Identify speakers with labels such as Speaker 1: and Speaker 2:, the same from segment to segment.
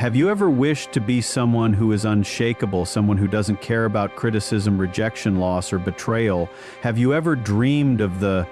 Speaker 1: Have you ever wished to be someone who is unshakable, someone who doesn't care about criticism, rejection, loss, or betrayal? Have you ever dreamed of the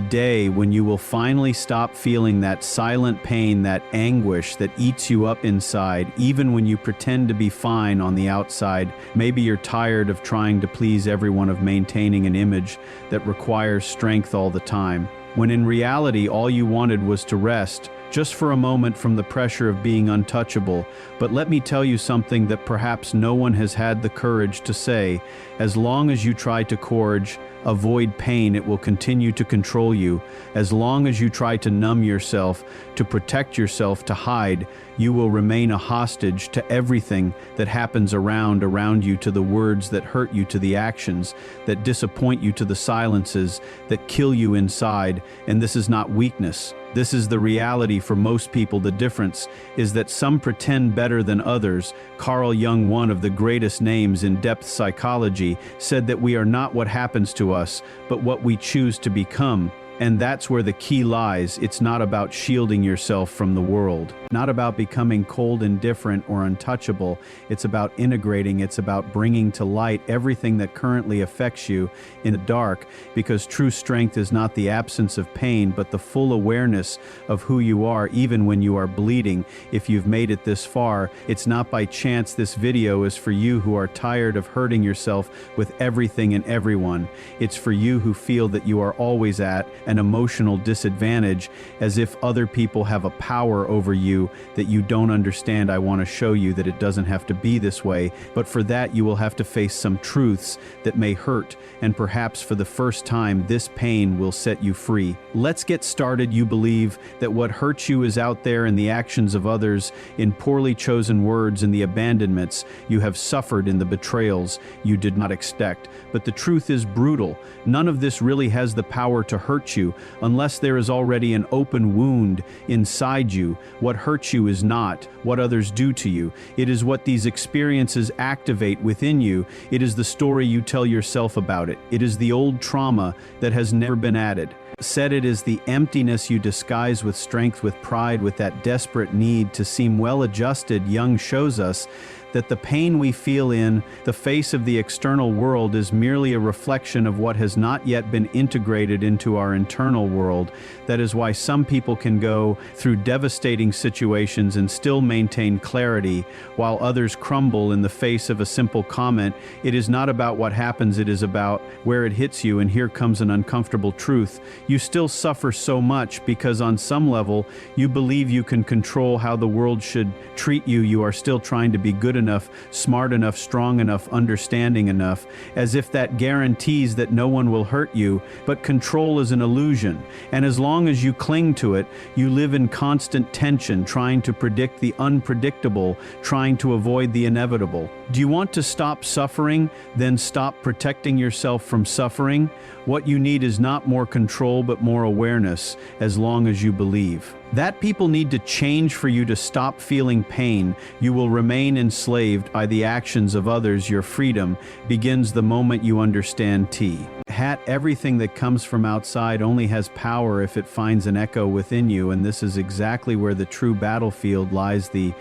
Speaker 1: day when you will finally stop feeling that silent pain, that anguish that eats you up inside, even when you pretend to be fine on the outside? Maybe you're tired of trying to please everyone, of maintaining an image that requires strength all the time, when in reality all you wanted was to rest, just for a moment, from the pressure of being untouchable. But let me tell you something that perhaps no one has had the courage to say. As long as you try to avoid pain, it will continue to control you. As long as you try to numb yourself, to protect yourself, to hide, you will remain a hostage to everything that happens around you, to the words that hurt you, to the actions that disappoint you, to the silences that kill you inside. And this is not weakness. This is the reality for most people. The difference is that some pretend better than others. Carl Jung, one of the greatest names in depth psychology, said that we are not what happens to us, but what we choose to become. And that's where the key lies. It's not about shielding yourself from the world, not about becoming cold, indifferent, or untouchable. It's about integrating. It's about bringing to light everything that currently affects you in the dark, because true strength is not the absence of pain, but the full awareness of who you are, even when you are bleeding. If you've made it this far, it's not by chance. This video is for you who are tired of hurting yourself with everything and everyone. It's for you who feel that you are always at an emotional disadvantage, as if other people have a power over you that you don't understand. I want to show you that it doesn't have to be this way, but for that you will have to face some truths that may hurt, and perhaps for the first time this pain will set you free. Let's get started. You believe that what hurts you is out there in the actions of others, in poorly chosen words, in the abandonments you have suffered, in the betrayals you did not expect. But the truth is brutal. None of this really has the power to hurt you unless there is already an open wound inside you. What hurts you is not what others do to you. It is what these experiences activate within you. It is the story you tell yourself about it. It is the old trauma that has never been added. Said it is the emptiness you disguise with strength, with pride, with that desperate need to seem well-adjusted. Jung shows us that the pain we feel in the face of the external world is merely a reflection of what has not yet been integrated into our internal world. That is why some people can go through devastating situations and still maintain clarity, while others crumble in the face of a simple comment. It is not about what happens, it is about where it hits you. And here comes an uncomfortable truth. You still suffer so much because on some level you believe you can control how the world should treat you. You are still trying to be good enough, smart enough, strong enough, understanding enough, as if that guarantees that no one will hurt you. But control is an illusion, and as long as you cling to it, you live in constant tension, trying to predict the unpredictable, trying to avoid the inevitable. Do you want to stop suffering? Then stop protecting yourself from suffering. What you need is not more control, but more awareness, as long as you believe that people need to change for you to stop feeling pain. You will remain enslaved by the actions of others. Your freedom begins the moment you understand everything that comes from outside only has power if it finds an echo within you, and this is exactly where the true battlefield lies. The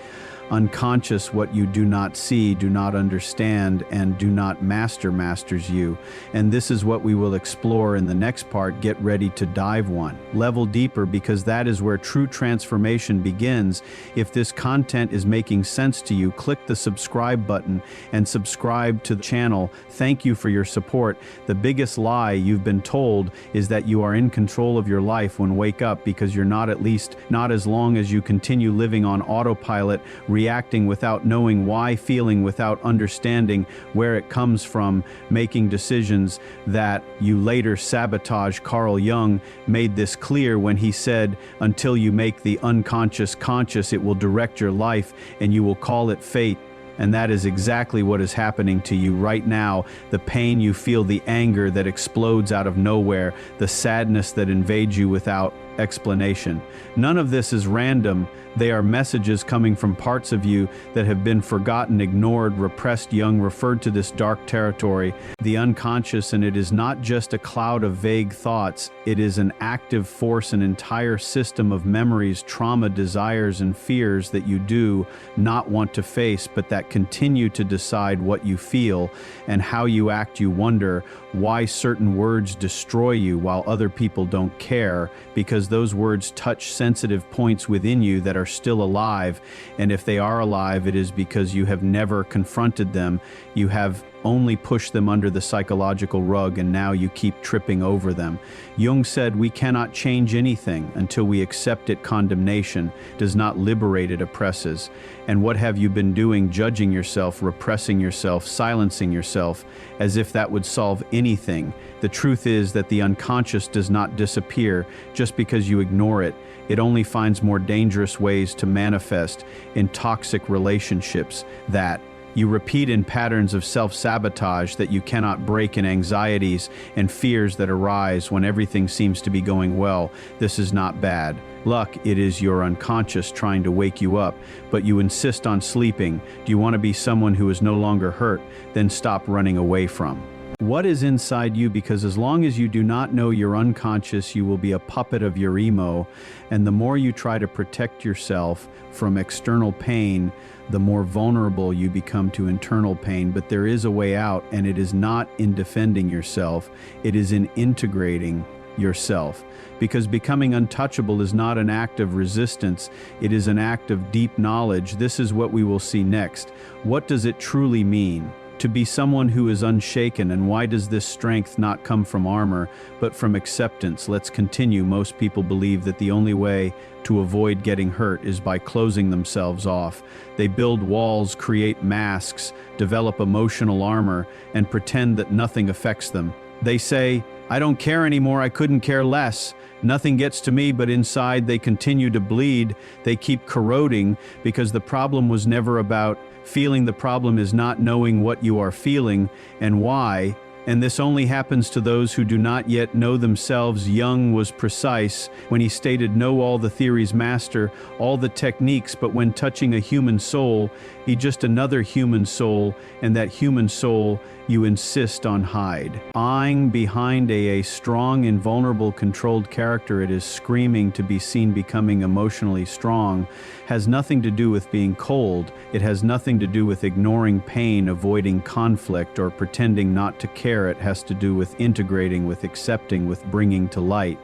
Speaker 1: unconscious, what you do not see, do not understand, and do not masters you. And this is what we will explore in the next part. Get ready to dive one level deeper, because that is where true transformation begins. If this content is making sense to you, click the subscribe button and subscribe to the channel. Thank you for your support. The biggest lie you've been told is that you are in control of your life. When wake up, because you're not, at least not as long as you continue living on autopilot, reacting without knowing why, feeling without understanding where it comes from, making decisions that you later sabotage. Carl Jung made this clear when he said, until you make the unconscious conscious, it will direct your life, and you will call it fate. And that is exactly what is happening to you right now. The pain you feel, the anger that explodes out of nowhere, the sadness that invades you without explanation. None of this is random. They are messages coming from parts of you that have been forgotten, ignored, repressed. Jung referred to this dark territory, the unconscious, and it is not just a cloud of vague thoughts. It is an active force, an entire system of memories, trauma, desires, and fears that you do not want to face, but that continue to decide what you feel and how you act. You wonder why certain words destroy you while other people don't care, because those words touch sensitive points within you that are still alive, and if they are alive, it is because you have never confronted them. You have only pushed them under the psychological rug, and now you keep tripping over them. Jung said we cannot change anything until we accept it. Condemnation does not liberate, it oppresses. And what have you been doing? Judging yourself, repressing yourself, silencing yourself, as if that would solve anything. The truth is that the unconscious does not disappear just because you ignore it. It only finds more dangerous ways to manifest in toxic relationships that you repeat, in patterns of self-sabotage that you cannot break, in anxieties and fears that arise when everything seems to be going well. This is not bad luck, it is your unconscious trying to wake you up, but you insist on sleeping. Do you want to be someone who is no longer hurt? Then stop running away from what is inside you, because as long as you do not know your unconscious, you will be a puppet of your ego, and the more you try to protect yourself from external pain, the more vulnerable you become to internal pain. But there is a way out, and it is not in defending yourself, it is in integrating yourself. Because becoming untouchable is not an act of resistance, it is an act of deep knowledge. This is what we will see next. What does it truly mean to be someone who is unshaken, and why does this strength not come from armor, but from acceptance? Let's continue. Most people believe that the only way to avoid getting hurt is by closing themselves off. They build walls, create masks, develop emotional armor, and pretend that nothing affects them. They say, "I don't care anymore, I couldn't care less. Nothing gets to me," but inside they continue to bleed. They keep corroding because the problem was never about feeling. The problem is not knowing what you are feeling and why. And this only happens to those who do not yet know themselves. Jung was precise when he stated, "Know all the theories, master all the techniques, but when touching a human soul, he just another human soul, and that human soul you insist on hide." Eyeing behind a strong, invulnerable, controlled character, it is screaming to be seen. Becoming emotionally strong has nothing to do with being cold. It has nothing to do with ignoring pain, avoiding conflict, or pretending not to care. It has to do with integrating, with accepting, with bringing to light.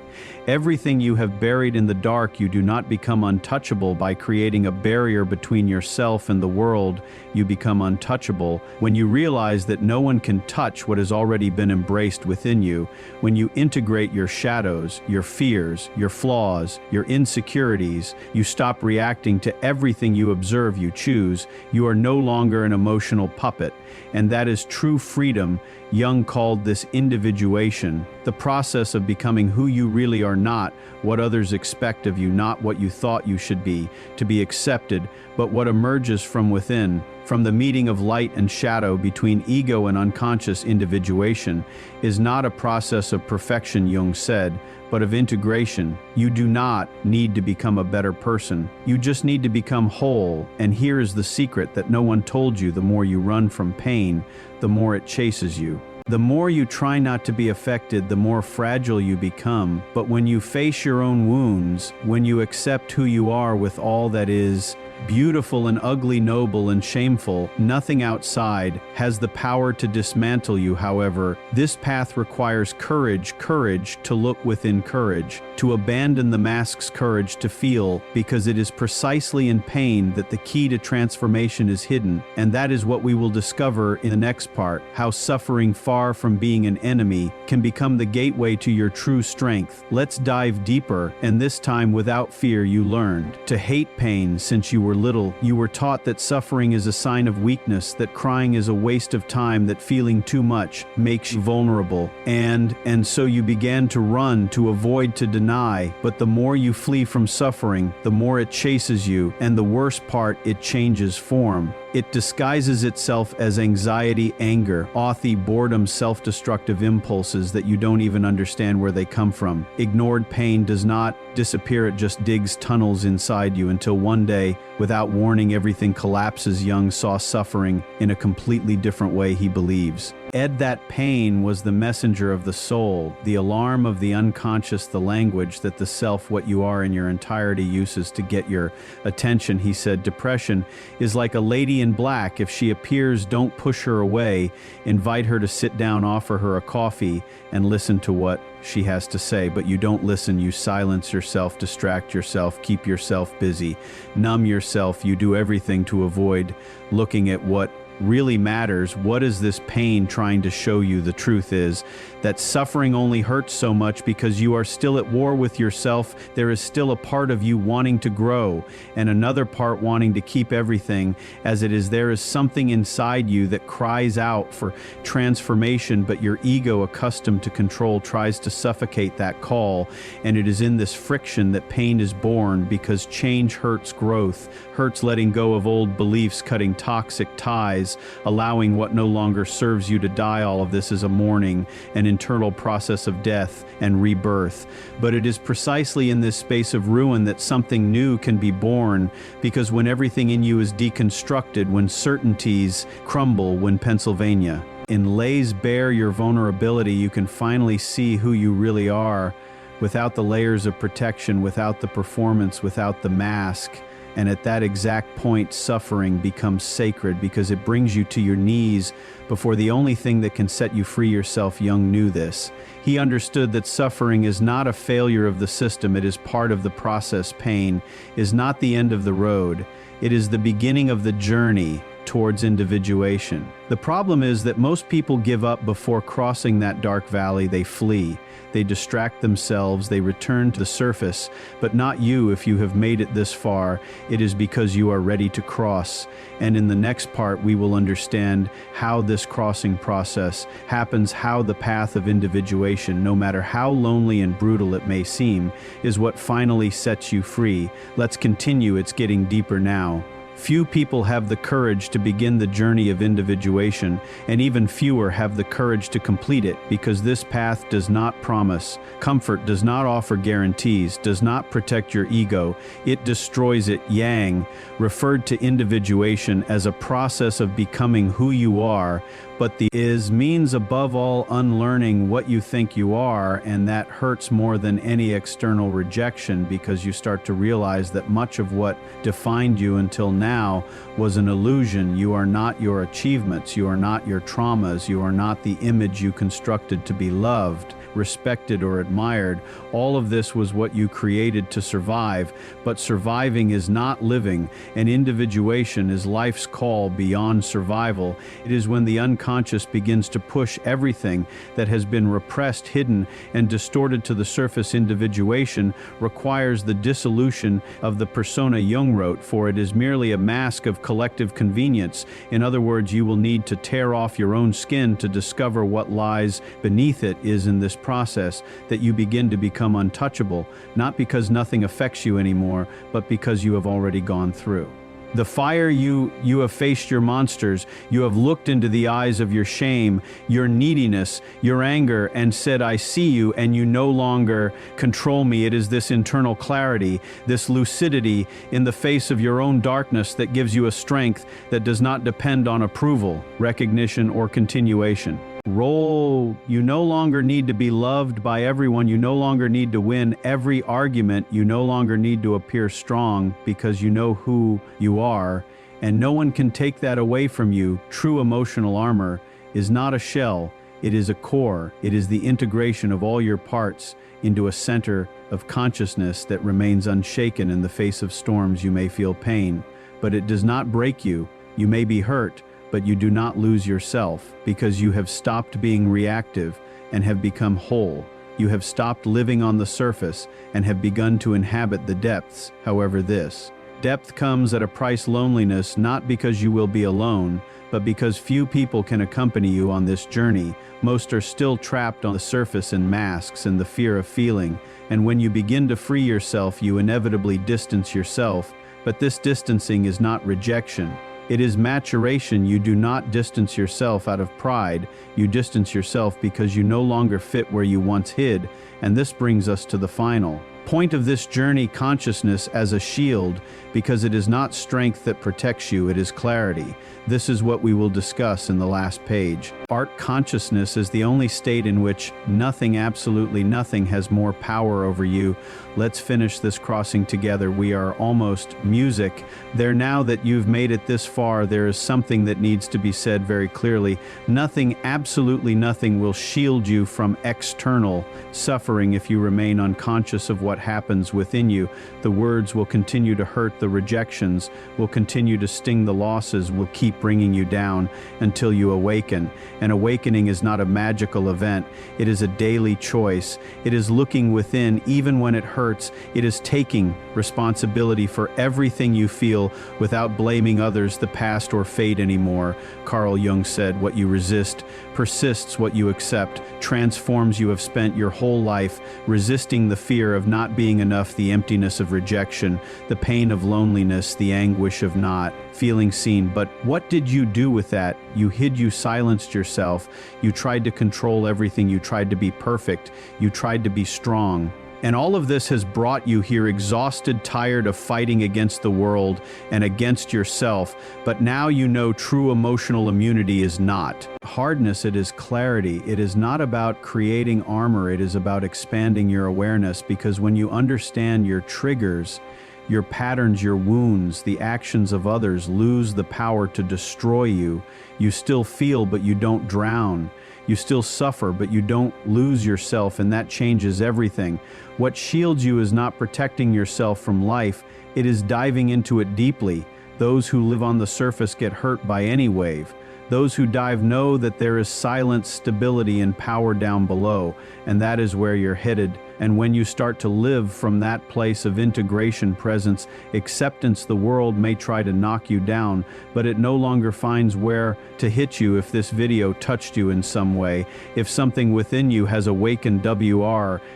Speaker 1: Everything you have buried in the dark. You do not become untouchable by creating a barrier between yourself and the world. You become untouchable when you realize that no one can touch what has already been embraced within you. When you integrate your shadows, your fears, your flaws, your insecurities, you stop reacting to everything you observe. You choose. You are no longer an emotional puppet. And that is true freedom. Jung called this individuation, the process of becoming who you really are, not what others expect of you, not what you thought you should be, to be accepted, but what emerges from within. From the meeting of light and shadow between ego and unconscious, individuation is not a process of perfection, Jung said, but of integration. You do not need to become a better person. You just need to become whole. And here is the secret that no one told you. The more you run from pain, the more it chases you. The more you try not to be affected, the more fragile you become. But when you face your own wounds, when you accept who you are with all that is beautiful and ugly, noble and shameful, nothing outside has the power to dismantle you. However, this path requires courage to look within, courage to abandon the mask's, courage to feel, because it is precisely in pain that the key to transformation is hidden. And that is what we will discover in the next part, how suffering, far from being an enemy, can become the gateway to your true strength. Let's dive deeper, and this time without fear. You learned to hate pain since you were little. You were taught that suffering is a sign of weakness, that crying is a waste of time, that feeling too much makes you vulnerable. And so you began to run, to avoid, to deny. But the more you flee from suffering, the more it chases you, and the worst part, it changes form. It disguises itself as anxiety, anger, apathy, boredom, self-destructive impulses that you don't even understand where they come from. Ignored pain does not disappear, it just digs tunnels inside you until one day, without warning, everything collapses. Jung saw suffering in a completely different way, he believes. That pain was the messenger of the soul, the alarm of the unconscious, the language that the self, what you are in your entirety, uses to get your attention. He said, depression is like a lady in black. If she appears, don't push her away. Invite her to sit down, offer her a coffee, and listen to what she has to say. But you don't listen. You silence yourself, distract yourself, keep yourself busy, numb yourself. You do everything to avoid looking at what really matters. What is this pain trying to show you? The truth is that suffering only hurts so much because you are still at war with yourself. There is still a part of you wanting to grow and another part wanting to keep everything as it is. There is something inside you that cries out for transformation, but your ego, accustomed to control, tries to suffocate that call. And it is in this friction that pain is born, because change hurts growth, hurts letting go of old beliefs, cutting toxic ties, allowing what no longer serves you to die. All of this is a mourning, an internal process of death and rebirth. But it is precisely in this space of ruin that something new can be born, because when everything in you is deconstructed, when certainties crumble, when Pennsylvania lays bare your vulnerability, you can finally see who you really are, without the layers of protection, without the performance, without the mask. And at that exact point, suffering becomes sacred, because it brings you to your knees before the only thing that can set you free, yourself. Jung knew this. He understood that suffering is not a failure of the system. It is part of the process. Pain is not the end of the road. It is the beginning of the journey towards individuation. The problem is that most people give up before crossing that dark valley. They flee. They distract themselves, they return to the surface, but not you. If you have made it this far, it is because you are ready to cross. And in the next part, we will understand how this crossing process happens, how the path of individuation, no matter how lonely and brutal it may seem, is what finally sets you free. Let's continue. It's getting deeper now. Few people have the courage to begin the journey of individuation, and even fewer have the courage to complete it, because this path does not promise comfort, does not offer guarantees, does not protect your ego. It destroys it. Yang referred to individuation as a process of becoming who you are, but the is means above all unlearning what you think you are, and that hurts more than any external rejection, because you start to realize that much of what defined you until now was an illusion. You are not your achievements, you are not your traumas, you are not the image you constructed to be loved, respected, or admired. All of this was what you created to survive, but surviving is not living, and individuation is life's call beyond survival. It is when the unconscious begins to push everything that has been repressed, hidden, and distorted to the surface. Individuation requires the dissolution of the persona Jung wrote, for it is merely a mask of collective convenience. In other words, you will need to tear off your own skin to discover what lies beneath it. Is in this process that you begin to become untouchable, not because nothing affects you anymore, but because you have already gone through the fire. You have faced your monsters. You have looked into the eyes of your shame, your neediness, your anger, and said, I see you, and you no longer control me. It is this internal clarity, this lucidity in the face of your own darkness, that gives you a strength that does not depend on approval, recognition, or continuation. You no longer need to be loved by everyone. You no longer need to win every argument. You no longer need to appear strong, because you know who you are, and no one can take that away from you. True emotional armor is not a shell, it is a core. It is the integration of all your parts into a center of consciousness that remains unshaken in the face of storms. You may feel pain, but it does not break you. You may be hurt, but you do not lose yourself, because you have stopped being reactive and have become whole. You have stopped living on the surface and have begun to inhabit the depths. However, this depth comes at a price: loneliness, not because you will be alone, but because few people can accompany you on this journey. Most are still trapped on the surface in masks and the fear of feeling. And when you begin to free yourself, you inevitably distance yourself. But this distancing is not rejection. It is maturation. You do not distance yourself out of pride. You distance yourself because you no longer fit where you once hid. And this brings us to the final point of this journey: consciousness as a shield, because it is not strength that protects you, it is clarity. This is what we will discuss in the last page. Art consciousness is the only state in which nothing, absolutely nothing, has more power over you. Let's finish this crossing together. We are almost music. There, now that you've made it this far, there is something that needs to be said very clearly. Nothing, absolutely nothing, will shield you from external suffering if you remain unconscious of what happens within you. The words will continue to hurt, the rejections will continue to sting, the losses will keep bringing you down until you awaken. An awakening is not a magical event. It is a daily choice. It is looking within even when it hurts. It is taking responsibility for everything you feel without blaming others, the past, or fate anymore. Carl Jung said, "What you resist persists, what you accept transforms." You have spent your whole life resisting the fear of not being enough, the emptiness of rejection, the pain of loneliness, the anguish of not feeling seen. But what did you do with that? You hid, you silenced yourself, you tried to control everything, you tried to be perfect, you tried to be strong. And all of this has brought you here exhausted, tired of fighting against the world and against yourself. But now you know true emotional immunity is not hardness, it is clarity. It is not about creating armor, it is about expanding your awareness, because when you understand your triggers, your patterns, your wounds, the actions of others lose the power to destroy you. You still feel, but you don't drown. You still suffer, but you don't lose yourself, and that changes everything. What shields you is not protecting yourself from life, it is diving into it deeply. Those who live on the surface get hurt by any wave. Those who dive know that there is silent stability and power down below, and that is where you're headed. And when you start to live from that place of integration, presence, acceptance, the world may try to knock you down, but it no longer finds where to hit you. If this video touched you in some way, if something within you has awakened,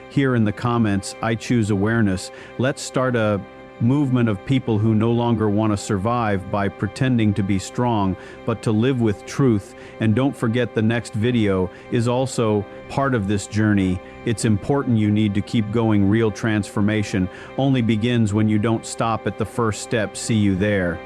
Speaker 1: here in the comments, I choose awareness. Let's start a movement of people who no longer want to survive by pretending to be strong, but to live with truth. And don't forget, the next video is also part of this journey. It's important. You need to keep going. Real transformation only begins when you don't stop at the first step. See you there.